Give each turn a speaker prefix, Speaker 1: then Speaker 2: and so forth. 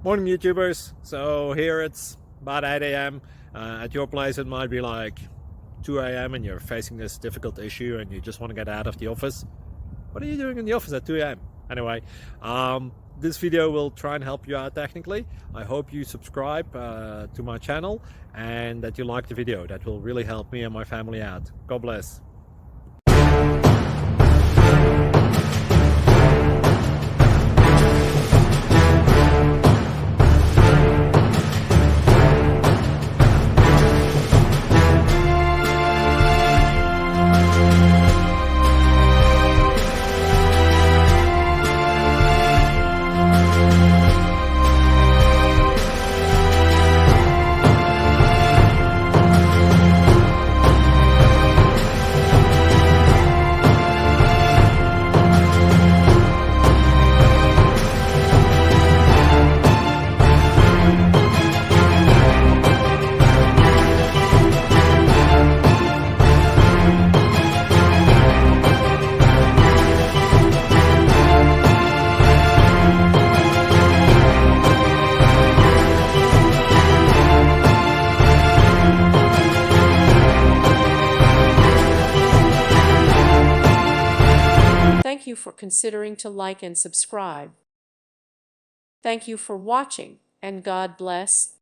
Speaker 1: Morning YouTubers. So here it's about 8 a.m. At your place it might be like 2 a.m. and you're facing this difficult issue and you just want to get out of the office. What are you doing in the office at 2 a.m.? Anyway, this video will try and help you out technically. I hope you subscribe to my channel and that you like the video. That will really help me and my family out. God bless.
Speaker 2: Thank you for considering to like and subscribe. Thank you for watching, and God bless.